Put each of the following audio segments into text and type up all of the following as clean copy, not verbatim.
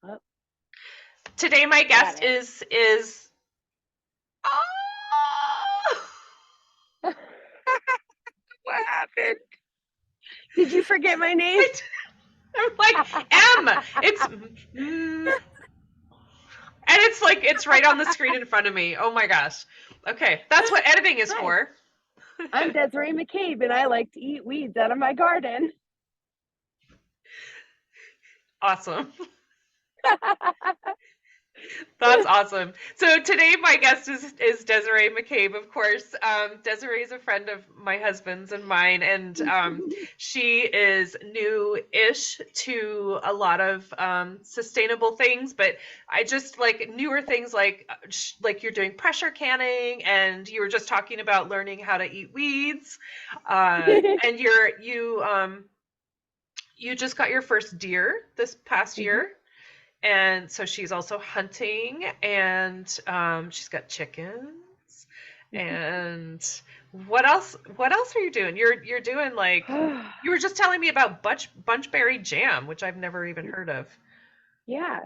Oh, Today my got guest it. is oh, What happened? Did you forget my name? I'm like M. It's and it's like it's right on the screen in front of me. Oh my gosh. Okay, that's what editing is Hi, for. I'm Desiree McCabe, and I like to eat weeds out of my garden. Awesome. That's awesome. So today my guest is Desiree McCabe, of course. Desiree is a friend of my husband's and mine, and she is new-ish to a lot of sustainable things. But I just like newer things like you're doing pressure canning, and you were just talking about learning how to eat weeds, and you just got your first deer this past Mhm. year. And so she's also hunting, and she's got chickens. And what else are you doing? You're doing like you were just telling me about bunchberry jam, which I've never even heard of. Yeah.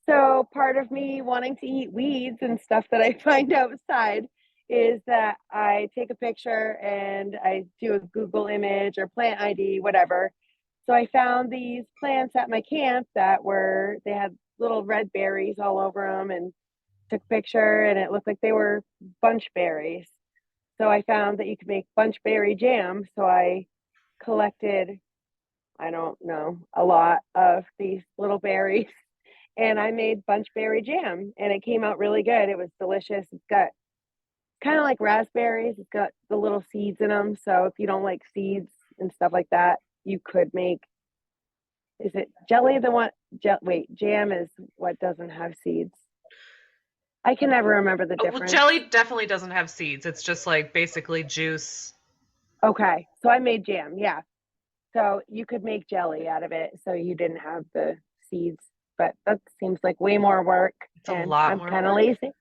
So part of me wanting to eat weeds and stuff that I find outside is that I take a picture and I do a Google image or plant ID, whatever. So I found these plants at my camp that they had little red berries all over them, and took a picture, and it looked like they were bunch berries. So I found that you could make bunch berry jam. So I collected, I don't know, a lot of these little berries, and I made bunch berry jam, and it came out really good. It was delicious. It's got kind of like raspberries. It's got the little seeds in them. So if you don't like seeds and stuff like that, you could make, is it jelly the one? Wait, jam is what doesn't have seeds. I can never remember the Oh, well, difference. jelly definitely doesn't have seeds. It's just like basically juice. Okay, so I made jam. Yeah. So you could make jelly out of it, so you didn't have the seeds, but that seems like way more work, It's a and lot I'm more kind of work. lazy.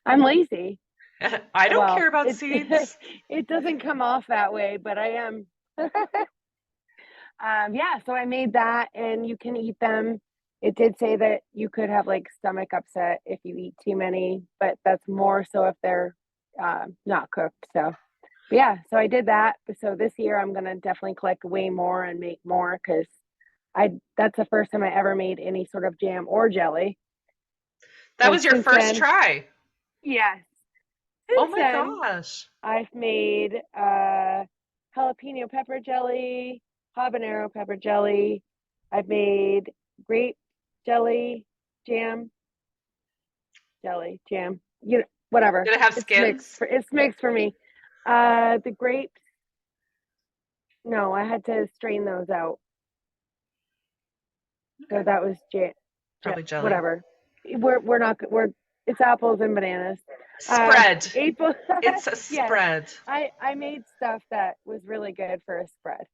I'm lazy. I don't Well, care about it seeds. it doesn't come off that way, but I am. Yeah, so I made that, and you can eat them. It did say that you could have like stomach upset if you eat too many, but that's more so if they're not cooked. So but yeah, so I did that. So this year I'm gonna definitely collect way more and make more, because I that's the first time I ever made any sort of jam or jelly. That So was your since first then, try. yes, Oh since my then gosh. I've made jalapeno pepper jelly, habanero pepper jelly. I've made grape jelly, jam, jelly, jam. You know, whatever. Did it have It's mixed skins? for me. The grapes, no, I had to strain those out. So Okay. that was Probably jelly. whatever. We're not we're it's apples and bananas. Spread. April. It's a Yes, spread. I made stuff that was really good for a spread,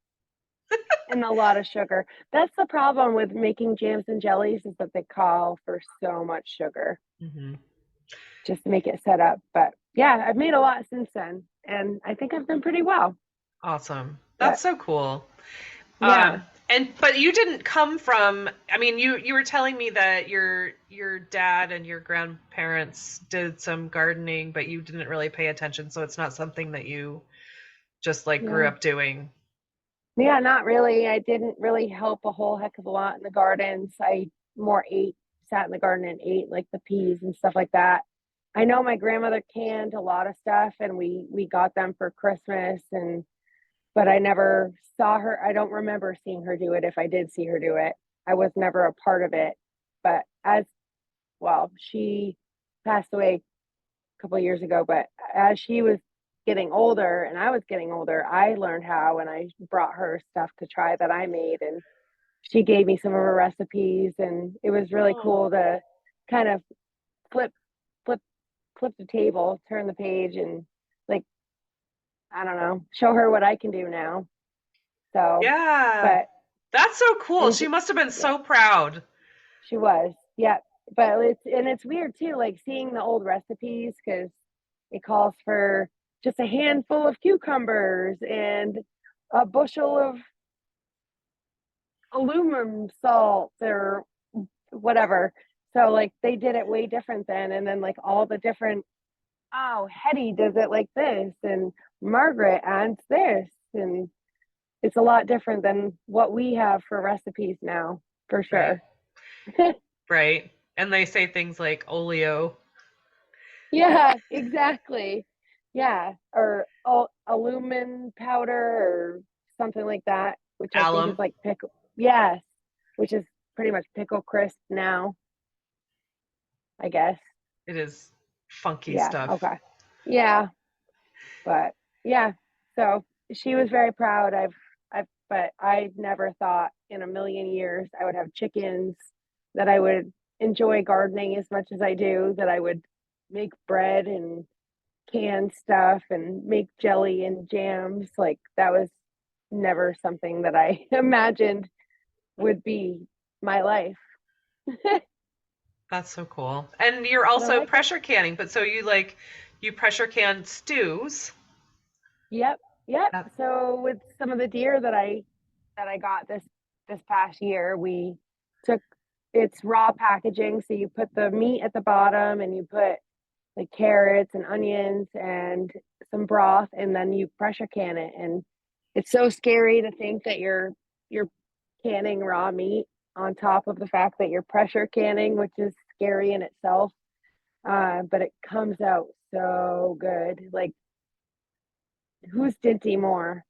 and a lot of sugar. That's the problem with making jams and jellies, is that they call for so much sugar Hmm. just to make it set up. But yeah, I've made a lot since then, and I think I've done pretty well. Awesome. That's But so cool. yeah, And but you didn't come from, I mean, you were telling me that your dad and your grandparents did some gardening, but you didn't really pay attention, so it's not something that you just like grew yeah. up doing. Yeah, not really. I didn't really help a whole heck of a lot in the gardens. I more sat in the garden and ate like the peas and stuff like that. I know my grandmother canned a lot of stuff, and we got them for Christmas, and but I never saw her. I don't remember seeing her do it. If I did see her do it, I was never a part of it. But as well, she passed away a couple of years ago, but as she was getting older and I was getting older, I learned how, and I brought her stuff to try that I made, and she gave me some of her recipes, and it was really Oh. cool to kind of flip flip flip the table, turn the page, and like, I don't know, show her what I can do now. So, Yeah. but That's so cool. and She must have been yeah, so proud. she was. Yeah. But it's weird too, like seeing the old recipes, because it calls for just a handful of cucumbers and a bushel of aluminum salt or whatever. So like they did it way different then, and then like all the different, oh, Hetty does it like this, and Margaret adds this, and it's a lot different than what we have for recipes now, for Right. sure. Right. And they say things like oleo, Yeah, exactly. Yeah, or aluminum powder or something like that, which I think is alum. like pickle. Yes, which is pretty much pickle crisp now, I guess. It is funky Yeah, stuff. okay. Yeah, but yeah. So she was very proud. But I never thought in a million years I would have chickens, that I would enjoy gardening as much as I do, that I would make bread and canned stuff and make jelly and jams. Like that was never something that I imagined would be my life. That's so cool. And you're But I also like it. pressure canning, but so you pressure can stews. Yep, yep. That, So with some of the deer that I got this past year, we took, it's raw packaging. So you put the meat at the bottom and you put like carrots and onions and some broth, and then you pressure can it. And it's so scary to think that you're canning raw meat on top of the fact that you're pressure canning, which is scary in itself. But it comes out so good. Like who's Dinty more?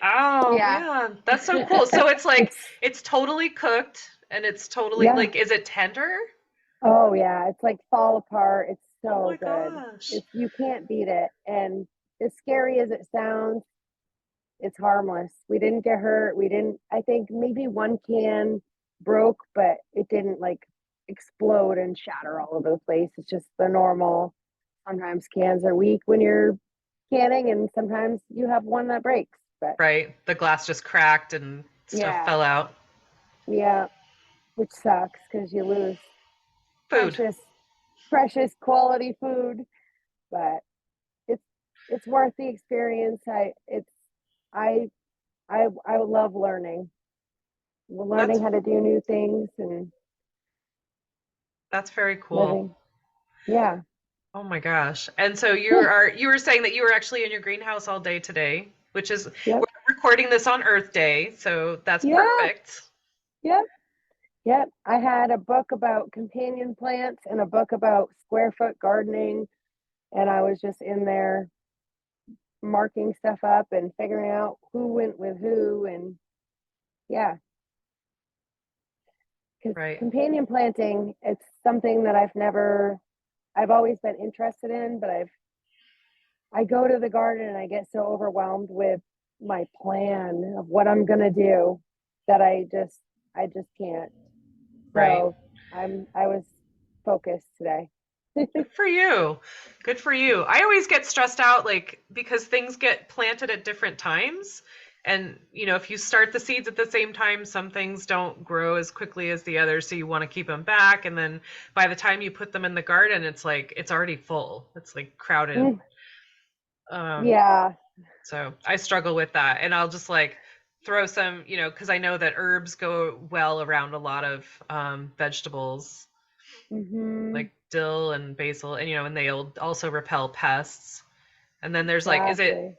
oh Yeah. man, that's so cool. So it's like It's it's totally cooked and it's totally yeah. like is it tender? Oh yeah, it's like fall apart. It's Oh my so good. gosh. It's you can't beat it. And as scary as it sounds, it's harmless. We didn't get hurt. We didn't, I think maybe one can broke, but it didn't like explode and shatter all over the place. It's just the normal. Sometimes cans are weak when you're canning, and sometimes you have one that breaks. But Right. The glass just cracked and stuff yeah, fell out. yeah, which sucks because you lose Food. precious, precious quality food. But it's it's worth the experience. I I love learning That's how to do new things and that's very cool. living. Yeah. Oh my gosh. And so you were saying that you were actually in your greenhouse all day today, which is Yep. we're recording this on Earth Day, so that's Yeah. perfect. Yep. Yep. I had a book about companion plants and a book about square foot gardening, and I was just in there marking stuff up and figuring out who went with who. And yeah, because Right. companion planting, it's something that I've always been interested in, but I go to the garden and I get so overwhelmed with my plan of what I'm gonna do that I just can't. Right. So I was focused today. Good for you. Good for you. I always get stressed out like because things get planted at different times. And if you start the seeds at the same time, some things don't grow as quickly as the others, so you want to keep them back. And then by the time you put them in the garden, it's like it's already full. It's like crowded. Mm, Um, yeah. so I struggle with that. And I'll just like throw some, because I know that herbs go well around a lot of vegetables Hmm. like dill and basil, and they'll also repel pests. And then there's like, is it Exactly.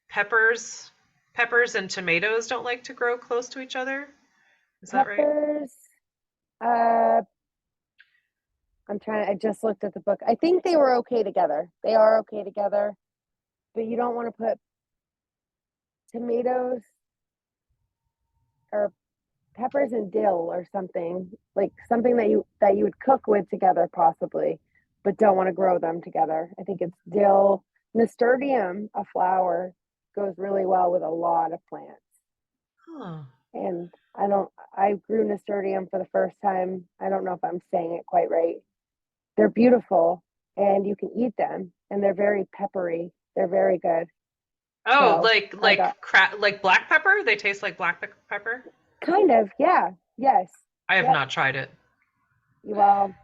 peppers? Peppers and tomatoes don't like to grow close to each other. Is that right? Peppers. Uh, I just looked at the book. I think they were okay together. They are okay together, but you don't want to put tomatoes or peppers and dill or something, like something that you would cook with together possibly, but don't want to grow them together. I think it's dill. Nasturtium, a flower, goes really well with a lot of plants. Huh. And I grew nasturtium for the first time. I don't know if I'm saying it quite right. They're beautiful and you can eat them, and they're very peppery. They're very good. Oh, So like I got like black pepper? They taste like black pepper? kind of, yeah, yes, I have yep. not tried it. Well,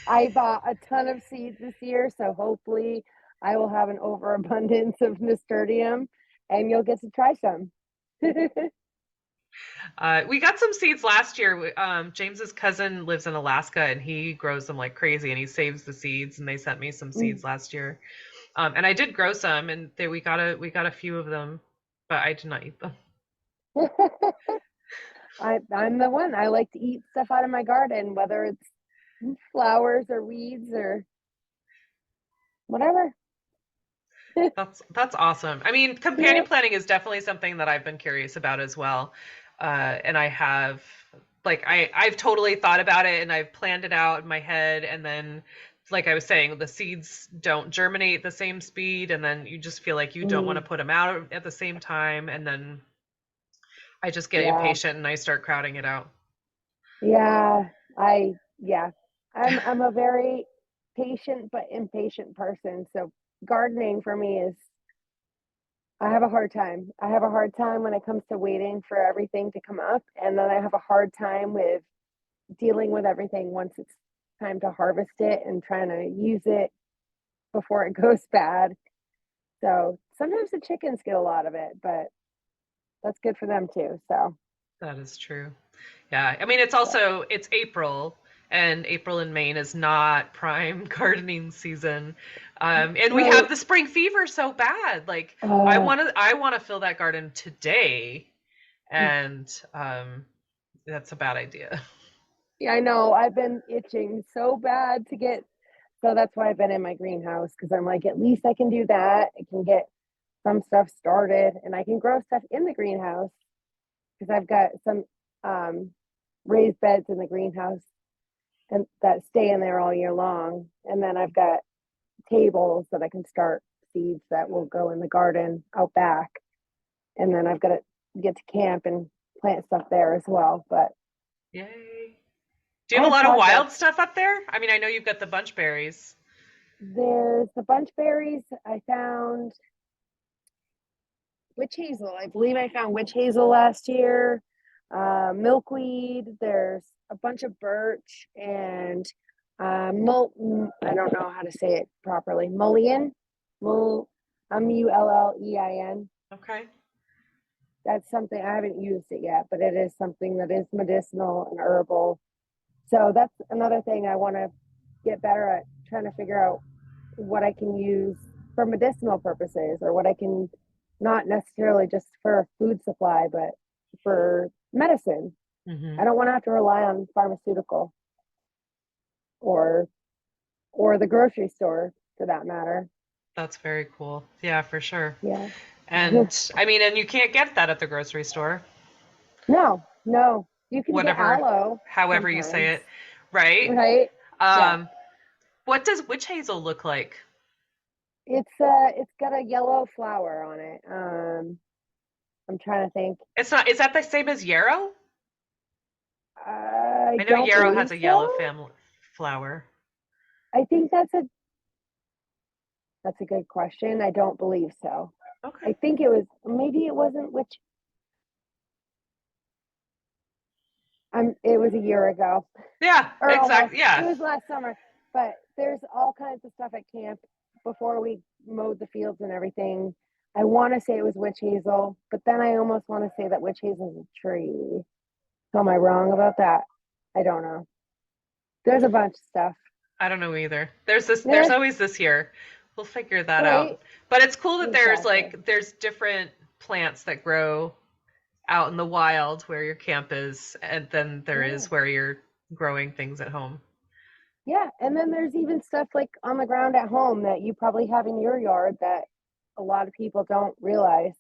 I bought a ton of seeds this year, so hopefully I will have an overabundance of nasturtium and you'll get to try some. We got some seeds last year. James's cousin lives in Alaska and he grows them like crazy and he saves the seeds and they sent me some Mm. seeds last year. And I did grow some and we got a few of them, but I did not eat them. I'm the one. I like to eat stuff out of my garden, whether it's flowers or weeds or whatever. That's awesome. I mean, companion Yep. planting is definitely something that I've been curious about as well. And I have like I've totally thought about it and I've planned it out in my head and then like I was saying, the seeds don't germinate the same speed and then you just feel like you don't want to Mm, put them out at the same time and then I just get yeah. impatient and I start crowding it out. Yeah. Yeah. I'm a very patient but impatient person. So gardening for me is I have a hard time. I have a hard time when it comes to waiting for everything to come up. And then I have a hard time with dealing with everything once it's time to harvest it and trying to use it before it goes bad. So sometimes the chickens get a lot of it, but that's good for them too. So, That is true. Yeah, I mean but, it's April and April in Maine is not prime gardening season. And we right. have the spring fever so bad. Like Uh, I want to fill that garden today and that's a bad idea. yeah, I know. I've been itching so bad to get, so that's why I've been in my greenhouse because I'm like, at least I can do that. I can get some stuff started and I can grow stuff in the greenhouse because I've got some um, raised beds in the greenhouse and that stay in there all year long. And then I've got tables that I can start seeds that will go in the garden out back. And then I've got to get to camp and plant stuff there as well. But Yay. Do you I have a have lot of wild projects. stuff up there? I mean, I know you've got the bunch berries. There's the bunch berries. I found witch hazel. I believe I found witch hazel last year. Milkweed. There's a bunch of birch and I don't know how to say it properly. Mullein. Mull, Mullein. Okay. That's something I haven't used it yet, but it is something that is medicinal and herbal. So that's another thing I want to get better at trying to figure out what I can use for medicinal purposes or what I can not necessarily just for food supply, but for medicine. Hmm. I don't want to have to rely on pharmaceutical or or the grocery store for that matter. That's very cool. Yeah, for sure. Yeah. And I mean, and you can't get that at the grocery store. No, no. You can get Whatever, aloe however you say sometimes, it, right? right? Yeah. Um, what does witch hazel look like? It's got a yellow flower on it. I'm trying to think. It's not, is that the same as yarrow? I I know don't yarrow believe has a yellow so. family flower. I think that's a good question. I don't believe so. Okay. I think it was maybe it wasn't which it was a year ago Yeah, or almost. exactly. It Yeah. was last summer. But there's all kinds of stuff at camp before we mowed the fields and everything. I want to say it was witch hazel, but then I almost want to say that witch hazel is a tree. So am I wrong about that? I don't know. There's a bunch of stuff. I don't know either. There's Yeah, always this year. We'll figure that right. out. But it's cool that Exactly. there's different plants that grow out in the wild where your camp is, and then there Yeah. is where you're growing things at home. Yeah. And then there's even stuff like on the ground at home that you probably have in your yard that a lot of people don't realize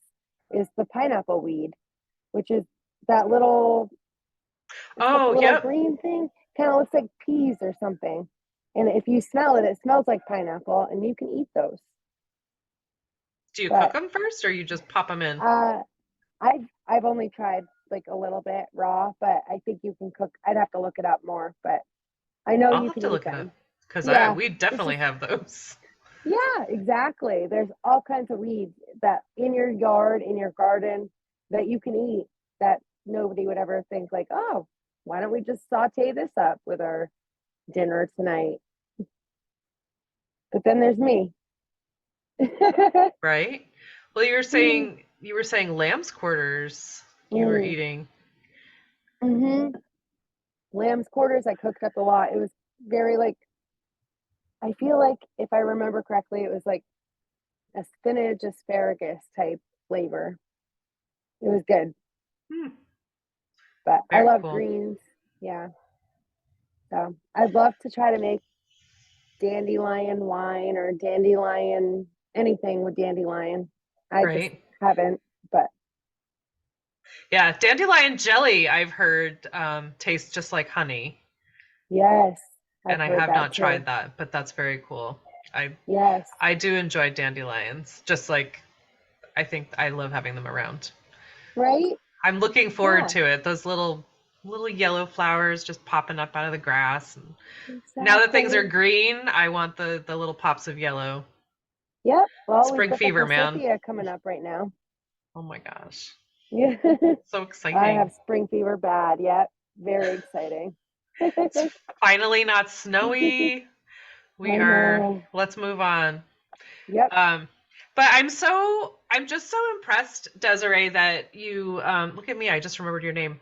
is the pineapple weed, which is that little, it's like a Oh, little yep. green thing, kind of looks like peas or something. And if you smell it, it smells like pineapple and you can eat those. Do you cook But them first or you just pop them in? uh, I've only tried like a little bit raw, but I think you can cook. I'd have to look it up more, but I know I'll you have can to eat look it up them. because I Yeah, we it's definitely just have those. yeah, exactly. There's all kinds of weeds that in your yard, in your garden that you can eat that nobody would ever think like, oh, why don't we just saute this up with our dinner tonight? But then there's me. Right? Well, you were saying lamb's quarters you were Mm. eating. Hmm. Lamb's quarters, I cooked up a lot. It was very like, I feel like if I remember correctly, it was like a spinach asparagus type flavor. It was good, Hmm, but I very love cool. greens. Yeah. So I'd love to try to make dandelion wine or dandelion anything with dandelion. I just Right. haven't, but Yeah, dandelion jelly, I've heard, tastes just like honey, yes, I've and I heard have that not too. tried that, but that's very cool. I Yes, I do enjoy dandelions, just like I think I love having them around. right? I'm looking forward Yeah, to it. Those little yellow flowers just popping up out of the grass. And now that things are exactly. green, I want the little pops of yellow. Yep. Well, we've Spring got the fever, man. forsythia coming up right now. Oh my gosh. Yeah. So I exciting. have spring fever bad. Yep. Very exciting. It's finally not snowy. We I are, know. let's move on. Yep. Um, but I'm just so impressed, Desiree, that you, look at me, I just remembered your name.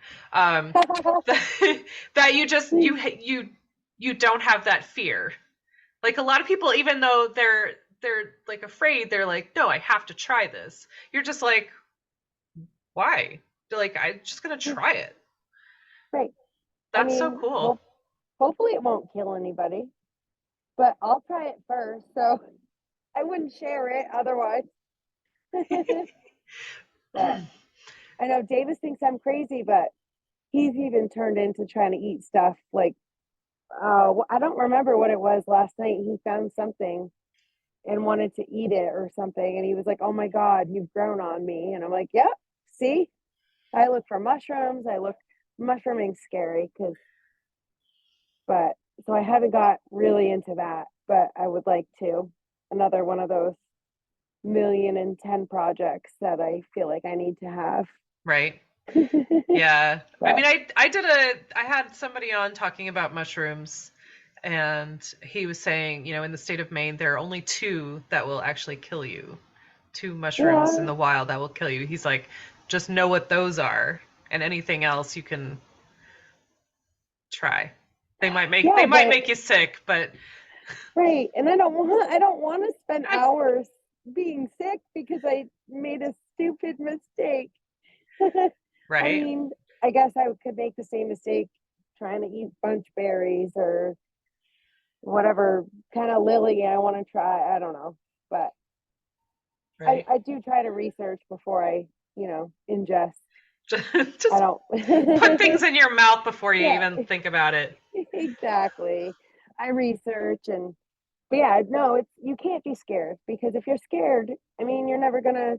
That, that you don't have that fear. Like a lot of people, even though they're like afraid, they're like, no, I have to try this. You're just like, why? They're like, I'm just gonna try it. Right. I That's so mean, cool. hopefully it won't kill anybody, but I'll try it first. So I wouldn't share it otherwise. But I know Davis thinks I'm crazy, but he's even turned into trying to eat stuff like, I don't remember what it was last night. He found something and wanted to eat it or something. And he was like, oh my God, you've grown on me. And I'm like, yep, see, I look for mushrooms. Mushrooming's scary but so I haven't got really into that, but I would like to. Another one of those 1,000,010 projects that I feel like I need to have. Right. Yeah. I But mean, I had somebody on talking about mushrooms, and he was saying, in the state of Maine, there are only two that will actually kill you. Two mushrooms in yeah, the wild that will kill you. He's like, just know what those are, and anything else you can try. They yeah, might but make you sick, but right. And I don't want to spend hours being sick because I made a stupid mistake. I right, mean, I guess I could make the same mistake trying to eat bunch berries or whatever kind of lily I want to try. I don't know. But right. I do try to research before ingest. I Just don't. put things in your mouth before you Yeah, even think about it. exactly. I research but yeah, no, you can't be scared because if you're scared, I mean, you're never gonna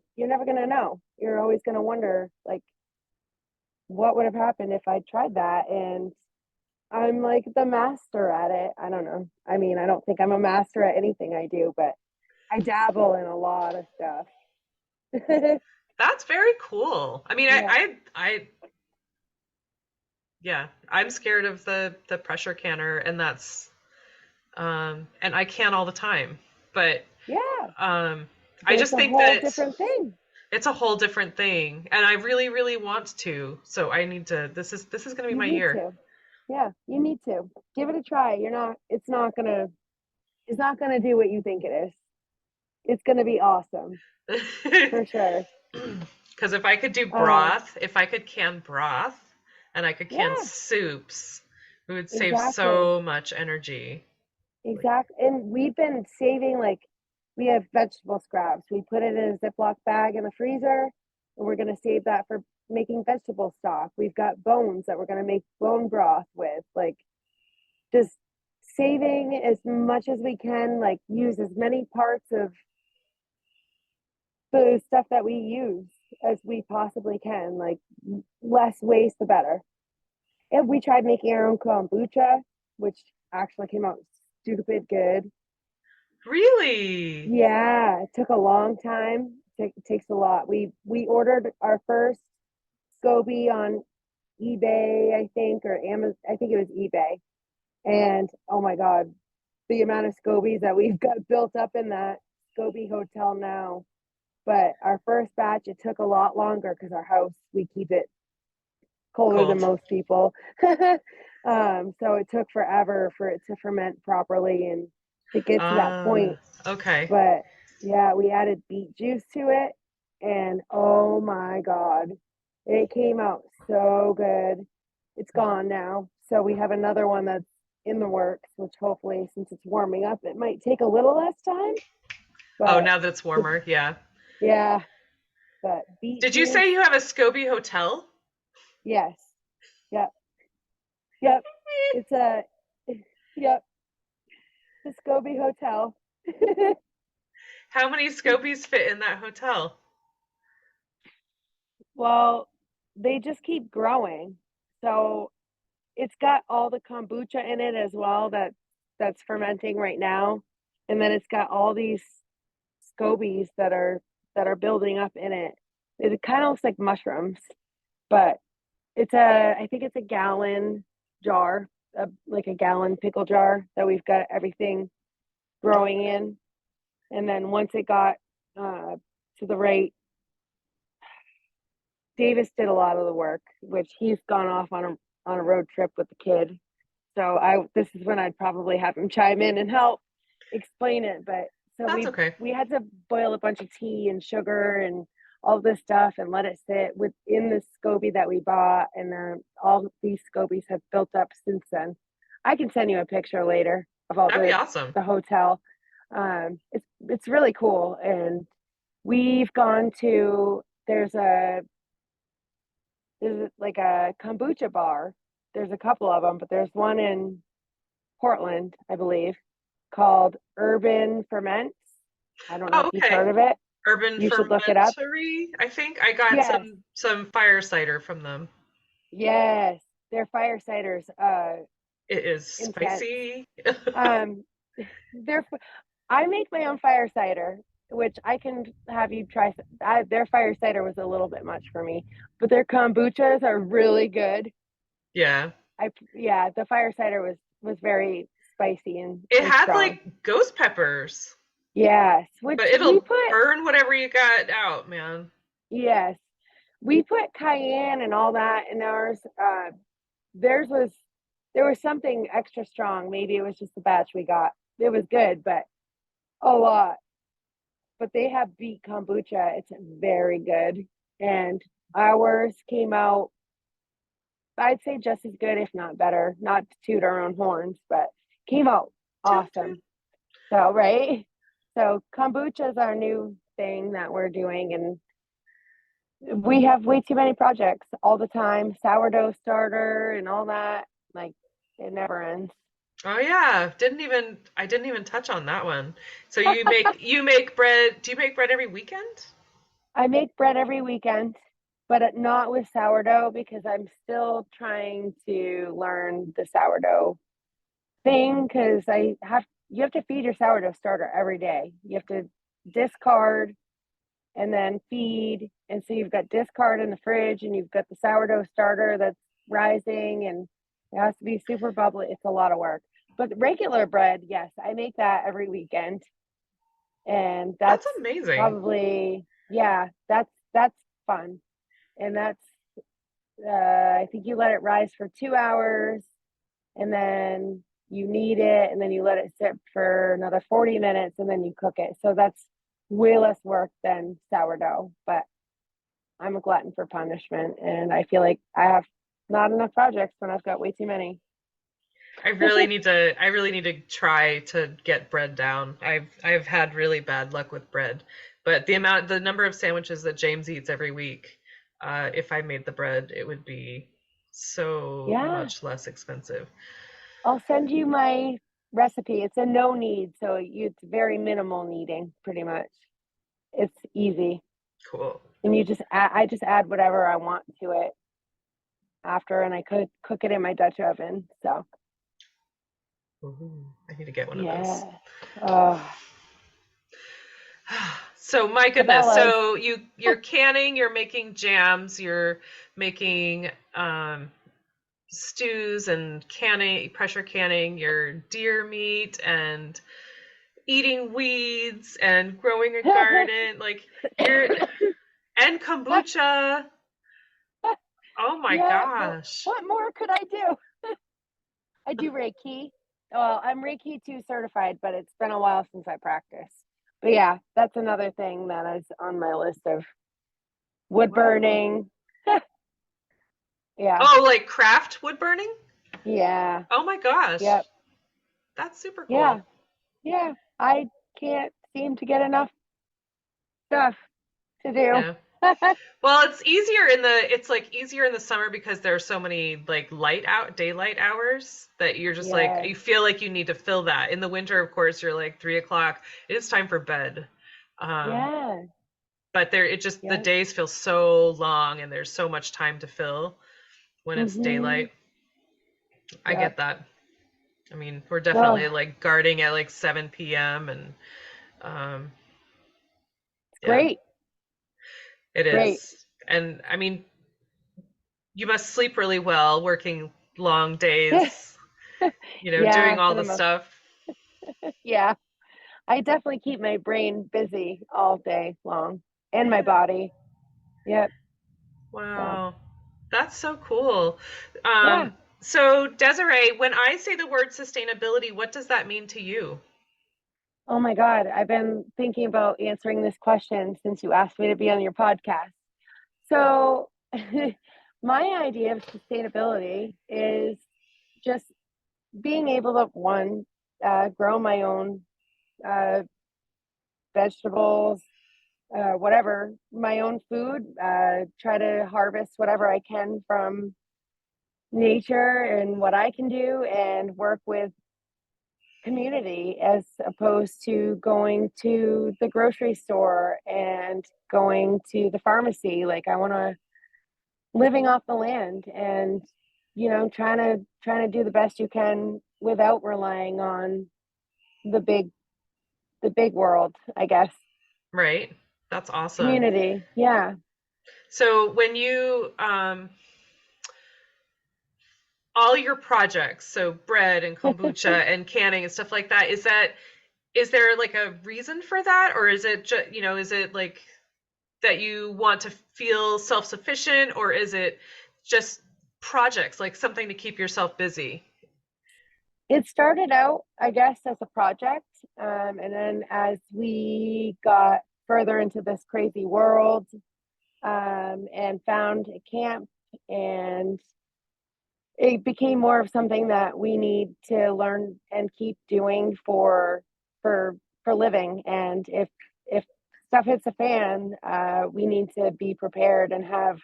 know. You're always gonna wonder like what would have happened if I tried that. And I'm like the master at it. I don't know. I mean, I don't think I'm a master at anything I do, but I dabble in a lot of stuff. That's very cool. I mean, Yeah. yeah, I'm scared of the pressure canner, and that's and I can all the time. But Yeah. um, I But it's just a think whole that different thing. it's a whole different thing, and I really, really want to. So I need to. This is gonna be You my need year. to. Yeah, you need to. Give it a try. It's not gonna do what you think it is. It's gonna be awesome for sure. Because if I could do Um, broth, if I could can broth, and I could can yeah, soups, it would save exactly. so much energy. Like, Exactly. And we've been saving like we have vegetable scraps. We put it in a Ziploc bag in the freezer, and we're gonna save that for making vegetable stock. We've got bones that we're gonna make bone broth with. Like just saving as much as we can, like use as many parts of the stuff that we use as we possibly can. Like less waste, the better. And we tried making our own kombucha, which actually came out stupid good. really? Yeah, it took a long time. It takes a lot. We ordered our first SCOBY on eBay, I think, or Amazon. I think it was eBay. And oh my God, the amount of SCOBYs that we've got built up in that SCOBY hotel now. But our first batch, it took a lot longer because our house, we keep it colder than Cold. most people. So it took forever for it to ferment properly and to get to that point. Okay. But yeah, we added beet juice to it, and oh my God, it came out so good. It's gone now. So we have another one that's in the works, which hopefully, since it's warming up, it might take a little less time. Oh, But now that it's warmer, yeah. yeah, but beet Did you juice, say you have a SCOBY hotel? yes. Yep. Yep. It's a, yep, the Scoby Hotel. How many SCOBYs fit in that hotel? Well, they just keep growing. So it's got all the kombucha in it as well that's fermenting right now. And then it's got all these scobies that are building up in it. It kind of looks like mushrooms, but I think it's a gallon jar, like a gallon pickle jar that we've got everything growing in. And then once it got to the right, Davis did a lot of the work, which he's gone off on a road trip with the kid. So this is when I'd probably have him chime in and help explain it. But so That's we okay. we had to boil a bunch of tea and sugar and all this stuff and let it sit within the SCOBY that we bought, and then all these SCOBYs have built up since then. I can send you a picture later of all That'd be awesome. the hotel. It's really cool, and we've gone to there's like a kombucha bar. There's a couple of them, but there's one in Portland, I believe, called Urban Ferments. I don't know if Oh, you've heard okay. of it. Urban You should look it up. Fermentory, I think. I got Yes, some fire cider from them. yes, their fire ciders, It is intense. spicy. Um, they're I make my own fire cider, which I can have you try. Their fire cider was a little bit much for me, but their kombuchas are really good. Yeah. Yeah, the fire cider was very spicy It and had strong. like ghost peppers, Yes, which but we it'll put. burn whatever you got out, man. Yes, we put cayenne and all that in ours. Theirs was there was something extra strong. Maybe it was just the batch we got. It was good, but a lot. But they have beet kombucha. It's very good, and ours came out, I'd say, just as good, if not better. Not to toot our own horns, but came out Toot toot. awesome. So right. So kombucha is our new thing that we're doing, and we have way too many projects all the time. Sourdough starter and all that. Like it never ends. Oh yeah, I didn't even touch on that one. So you make bread. Do you make bread every weekend? I make bread every weekend, but not with sourdough because I'm still trying to learn the sourdough thing because you have to feed your sourdough starter every day. You have to discard and then feed. And so you've got discard in the fridge and you've got the sourdough starter that's rising and it has to be super bubbly. It's a lot of work. But regular bread, yes, I make that every weekend. And That's that's amazing. probably, yeah, that's fun. And I think you let it rise for 2 hours and then you knead it and then you let it sit for another 40 minutes and then you cook it. So that's way less work than sourdough, but I'm a glutton for punishment and I feel like I have not enough projects when I've got way too many. I really need to try to get bread down. I've had really bad luck with bread. But the number of sandwiches that James eats every week, if I made the bread, it would be so Yeah, much less expensive. I'll send you my recipe. It's a no knead, so it's very minimal kneading, pretty much. It's easy. Cool. And I just add whatever I want to it after, and I could cook it in my Dutch oven. So Ooh, I need to get one of those. yeah. Oh, So my goodness. Cabela's. So you're canning, you're making jams, you're making stews and canning, pressure canning your deer meat and eating weeds and growing a garden. Like you're and kombucha. Oh my Yeah, but gosh. what more could I do? I do Reiki. Well, I'm Reiki 2 certified, but it's been a while since I practiced. But yeah, that's another thing that is on my list of wood burning. Yeah. Oh, like craft wood burning? Yeah. Oh my gosh. Yep. That's super Yeah. cool. Yeah. I can't seem to get enough stuff to do. Yeah. Well, it's like easier in the summer because there are so many like daylight hours that you're just like Yes. you feel like you need to fill that. In the winter, of course, you're like 3 o'clock. It is time for bed. Um, Yeah. but it just the Yep. days feel so long and there's so much time to fill when it's Mhm. daylight. I Yep. get that. I mean, we're Oh, definitely like guarding at like 7 p.m. and um, it's yeah, great. it Great. is. And I mean, you must sleep really well working long days, Yeah, doing all for the the most. stuff. Yeah. I definitely keep my brain busy all day long and my body. Yep. So, Wow. That's so cool. yeah. So Desiree, when I say the word sustainability, what does that mean to you? Oh my God. I've been thinking about answering this question since you asked me to be on your podcast. So, my idea of sustainability is just being able to, one, grow my own uh, vegetables, whatever, my own food, try to harvest whatever I can from nature and what I can do and work with community as opposed to going to the grocery store and going to the pharmacy. Like I want to living off the land and trying to do the best you can without relying on the big the big world, I guess. Right? That's awesome. Community. Yeah. So when you all your projects, so bread and kombucha and canning and stuff like that, is there like a reason for that, or is it just, is it like that you want to feel self-sufficient, or is it just projects, like something to keep yourself busy? It started out, I guess, as a project. And then as we got further into this crazy world and found a camp, and it became more of something that we need to learn and keep doing for for living. And if stuff hits a fan, we need to be prepared and have.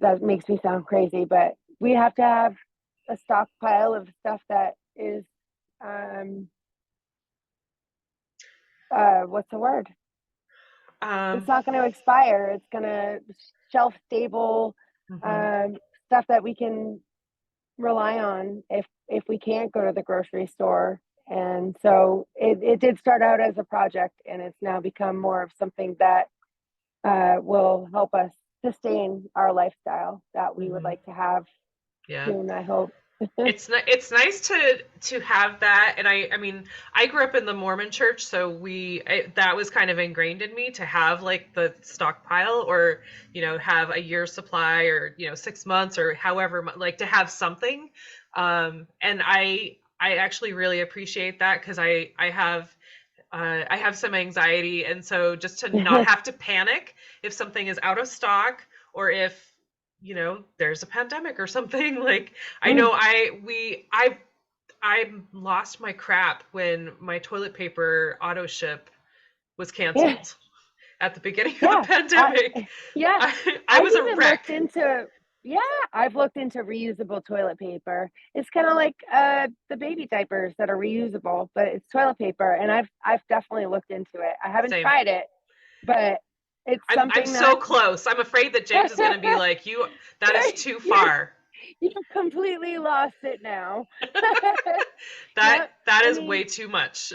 That makes me sound crazy, but we have to have a stockpile of stuff that is um what's the word? Um, It's not going to expire. It's going to shelf stable mhm. um stuff that we can rely on if we can't go to the grocery store. And so it did start out as a project and it's now become more of something that will help us sustain our lifestyle that we would Mhm. like to have Yeah. soon, I hope. It's nice to have that, and I mean I grew up in the Mormon church, so that was kind of ingrained in me to have like the stockpile, or have a year's supply, or 6 months, or however like to have something. And I actually really appreciate that because I have some anxiety, and so just to not have to panic if something is out of stock, or if there's a pandemic or something. Like I know I lost my crap when my toilet paper auto ship was Yeah, canceled at the beginning of the yeah, pandemic. yeah. I I've was a even looked wreck. into yeah, I've looked into reusable toilet paper. It's kind of like the baby diapers that are reusable, but it's toilet paper, and I've definitely looked into it. I haven't Same. tried it, but it's I'm something so that close. I'm afraid that James is going to be like, that is too you're far. you've completely lost it now. that Yep. that I is mean, way too much.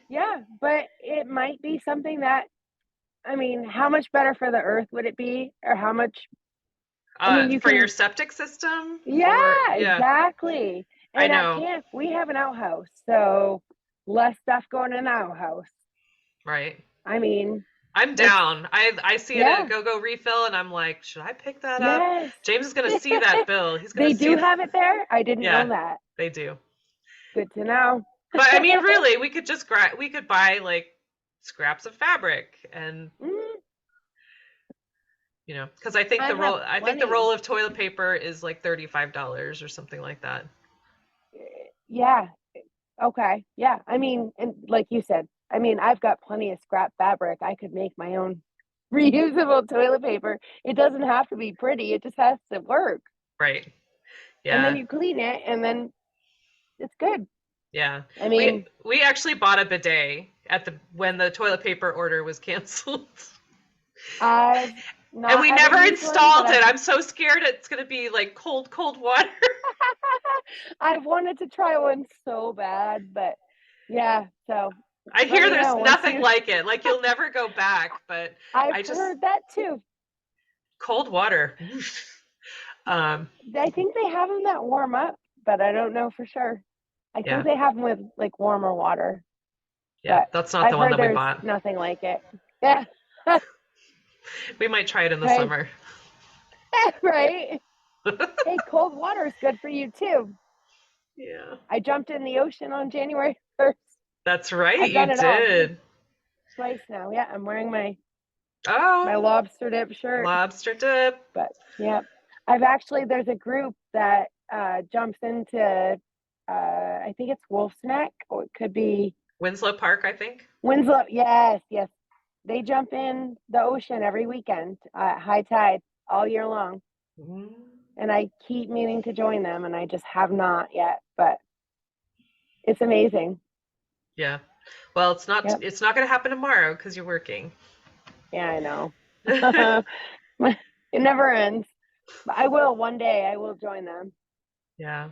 yeah, but it might be something that I mean, how much better for the earth would it be? Or how much I mean, you For your can septic system, yeah, yeah, exactly. I And at know, camp, we have an outhouse, so less stuff going in an outhouse. right? I mean, I'm It's down. I see it at yeah, Go Refill, and I'm like, should I pick that up? yes. James is gonna see that bill. He's gonna They see. do have it there. I didn't know Yeah, that. they do. Good to know. But I mean, really, we could buy like scraps of fabric, and Mm, because I think I have the roll plenty. of toilet paper is like $35 or something like that. Yeah. Okay. Yeah. I mean, and like you said, I mean, I've got plenty of scrap fabric. I could make my own reusable toilet paper. It doesn't have to be pretty. It just has to work. Right. And then Yeah. you clean it and then it's good. Yeah. I We mean, we actually bought a bidet at the when the toilet paper order was canceled. I've And not we ever never used one, but installed it. I'm so scared it's going to be like cold water. I've wanted to try one so bad, but yeah, so I let hear me there's know once nothing you like it. Like you'll never go back, but I've I just heard that too. cold water. Um, I think they have them that warm up, but I don't know for sure. I think yeah. they have them with like warmer water, Yeah, but that's not I've the one heard that we there's bought. nothing like it. Yeah. We might try it in the Hey, summer. right? Hey, cold water is good for you too. Yeah. I jumped in the ocean on January 1st. That's right, I've you done it all did. twice now. Yeah, I'm wearing my Oh, lobster dip shirt. lobster dip. But yeah, there's a group that jumps into, I think it's Wolf's Neck, or it could be Winslow Park, I think. Winslow. Yes, yes. They jump in the ocean every weekend at high tide all year long. Mm, And I keep meaning to join them, and I just have not yet, but it's amazing. yeah. Well, Yep. it's not going to happen tomorrow because you're working. Yeah, I know. It never ends. But I will one day. I will join them. Yeah.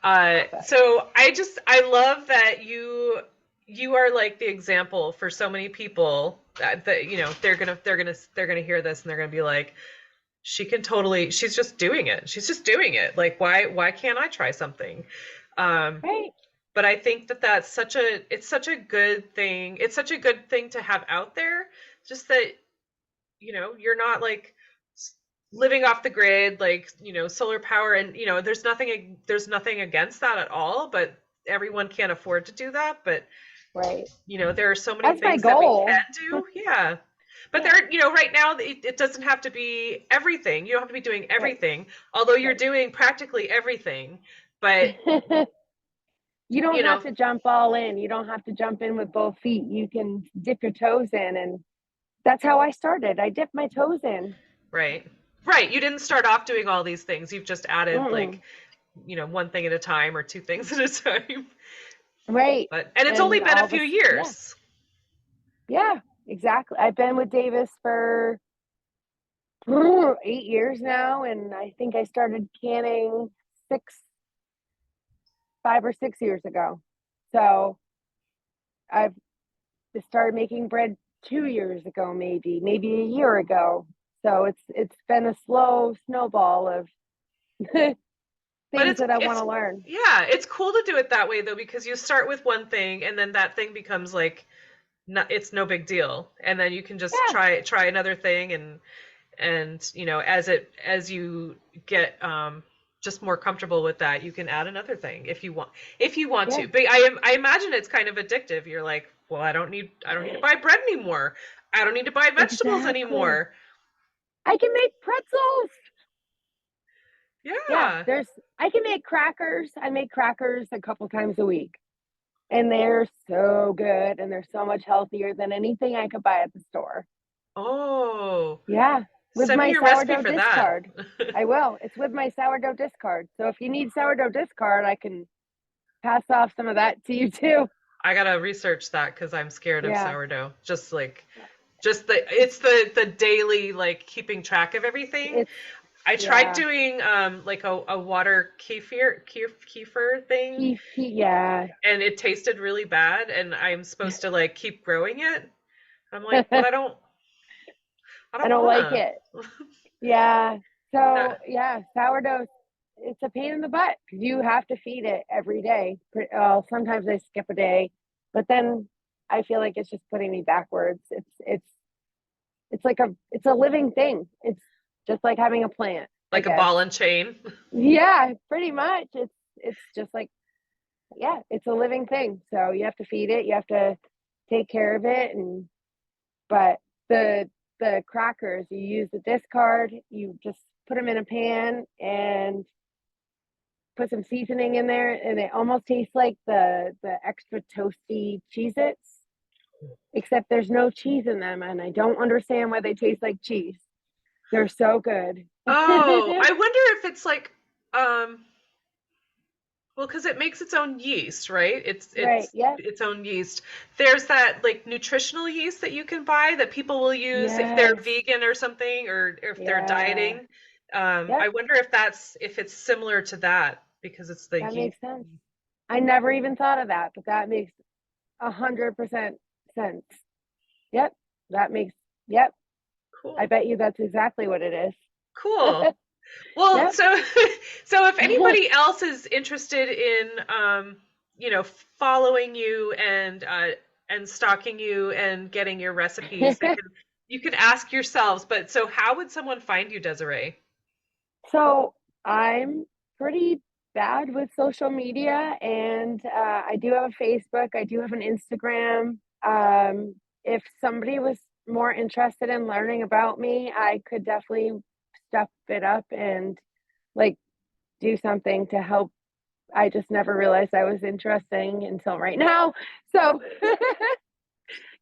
But So I love that you are like the example for so many people that they're gonna hear this and they're gonna be like, she's just doing it. She's just doing it. Like why can't I try something? Um, right, but I think that it's such a good thing. It's such a good thing to have out there. Just that you're not like living off the grid, like solar power, and there's nothing against that at all, but everyone can't afford to do that. But right. there are so many That's my things that we goal. can do. Yeah. But Yeah, right now it doesn't have to be everything. You don't have to be doing right, everything, although you're right. doing practically everything. But You you don't know have to jump all in. You don't have to jump in with both feet. You can dip your toes in, and that's how I started. I dipped my toes in. right, right, you didn't start off doing all these things. You've just added like Mm-mm. one thing at a time or two things at a time. Right, And it's only and been a all few this. Yeah, years. yeah, exactly. I've been with Davis for 8 years now, and I think I started canning 5 or 6 years ago. So I've started making bread 2 years ago, maybe a year ago. So it's been a slow snowball of But things that I want to learn. yeah, it's cool to do it that way though, because you start with one thing and then that thing becomes like it's no big deal, and then you can just Yeah, try another thing, and as you get just more comfortable with that, you can add another thing if you want yeah, to. But I imagine it's kind of addictive. You're like, well, I don't need to buy bread anymore. I don't need to buy vegetables exactly. anymore. I can make pretzels. Yeah, Yeah. I can make crackers. I make crackers a couple times a week, and they're so good, and they're so much healthier than anything I could buy at the store. Oh, Yeah, with send me my your recipe sourdough for that. discard. I will. It's with my sourdough discard. So if you need sourdough discard, I can pass off some of that to you too. I gotta research that because I'm scared of Yeah. sourdough. Just it's the daily like keeping track of everything. It's I tried yeah. doing like a water kefir thing, Yeah. and it tasted really bad, and I'm supposed to like keep growing it. I'm like, but I I don't don't like wanna. it. Yeah. No, So yeah, sourdough, it's a pain in the butt because you have to feed it every day. Sometimes I skip a day, but then I feel like it's just putting me backwards. It's it's a living thing. It's just like having a plant, I Like a guess. ball and chain. Yeah, pretty much. It's just like, yeah, it's a living thing. So you have to feed it, you have to take care of it, and but the the crackers, you use the discard, you just put them in a pan and put some seasoning in there, and it almost tastes like the extra toasty Cheez-Its, except there's no cheese in them, and I don't understand why they taste like cheese. They're so good. Oh, I wonder if it's like, um, well, because it makes its own yeast, right? Right. It's Yep. its own yeast. There's that like nutritional yeast that you can buy that people will use if they're Yes. vegan or something, or if they're Yeah. dieting. Yep. I wonder if that's if it's similar to that because it's the That yeast. makes sense. I never even thought of that, but that makes 100% sense. Yep. That makes, yep. I Cool. bet you that's exactly what it is. Cool. Well, Yep. so so if anybody else is interested in you know, following you and stalking you and getting your recipes, they can you can ask yourselves, but so how would someone find you, Desiree? So I'm pretty bad with social media, and I do have a Facebook. I do have an Instagram. If somebody was more interested in learning about me, I could definitely step it up and like do something to help. I just never realized I was interesting until right now. So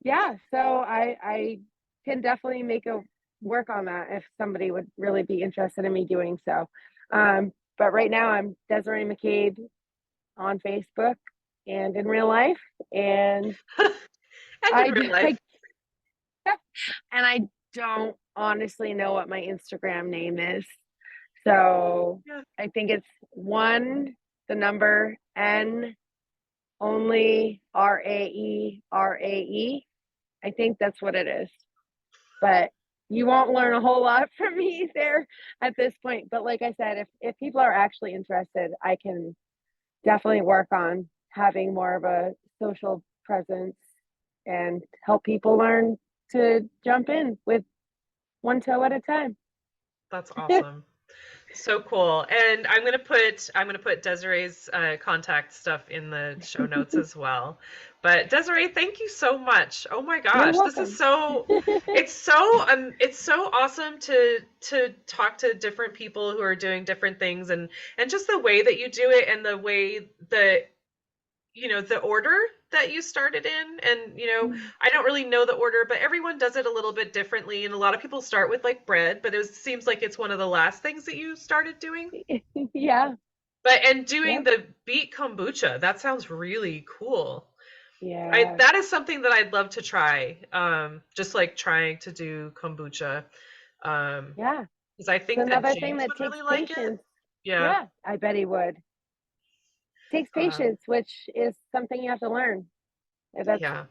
yeah, so I can definitely make a work on that if somebody would really be interested in me doing so. But right now I'm Desiree McCabe on Facebook and in real life, and And in I, real life. I and I don't honestly know what my Instagram name is. So Yeah. I think it's one, the number N, only RAE. I think that's what it is. But you won't learn a whole lot from me there at this point. But like I said, if people are actually interested, I can definitely work on having more of a social presence and help people learn to jump in with one toe at a time. That's awesome. So cool. And I'm gonna put Desiree's contact stuff in the show notes as well. But Desiree, thank you so much. Oh my You're gosh, this is welcome. so it's so awesome to talk to different people who are doing different things and just the way that you do it and the way that you know the order that you started in and you know I don't really know the order but everyone does it a little bit differently and a lot of people start with like bread but seems like it's one of the last things that you started doing Yeah. but and doing Yep. the beet kombucha that sounds really cool. I Yeah. that is something that I'd love to try just like trying to do kombucha Yeah. because I It's think that another thing James that would takes really like it. patience. Yeah. Yeah, I bet he would. Takes um patience, which is something you have to learn. That's yeah,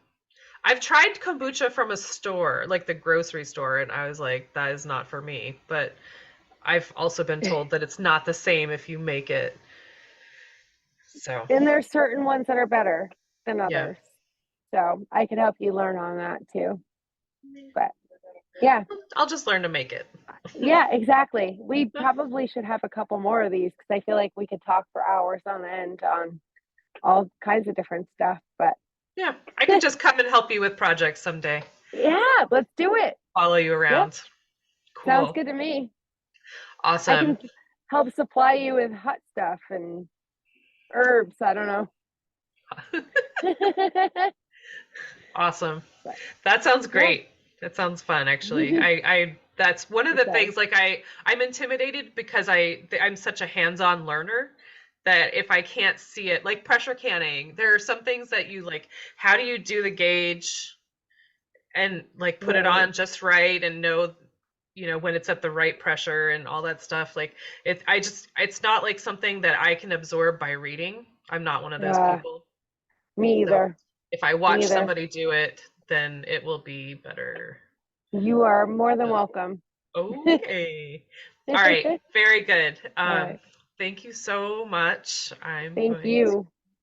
I've tried kombucha from a store, like the grocery store, and I was like, that is not for me. But I've also been told that it's not the same if you make it. So, and there's certain ones that are better than yeah. others. So I could help you learn on that too. But yeah, I'll just learn to make it. yeah, exactly. We probably should have a couple more of these because I feel like we could talk for hours on end on all kinds of different stuff. But Yeah, I can just come and help you with projects someday. yeah, let's do it. Follow you Yep, around. sounds Cool. good to me. I Awesome. can help supply you with hot stuff and herbs. I don't know. Awesome. But That sounds yeah, great. That sounds fun, actually. I that's one of it the does. things like I'm intimidated because I'm such a hands-on learner that if I can't see it, like pressure canning, there are some things that you like, how do you do the gauge and like put it Right. on just right and know, you know, when it's at the right pressure and all that stuff. Like I just it's not like something that I can absorb by reading. I'm not one of those Uh, people. me So either. if I Me watch either. somebody do it, then it will be better. You are more than So, welcome. okay. All All right. Very good. right. Thank you so much. I'm Thank going to you.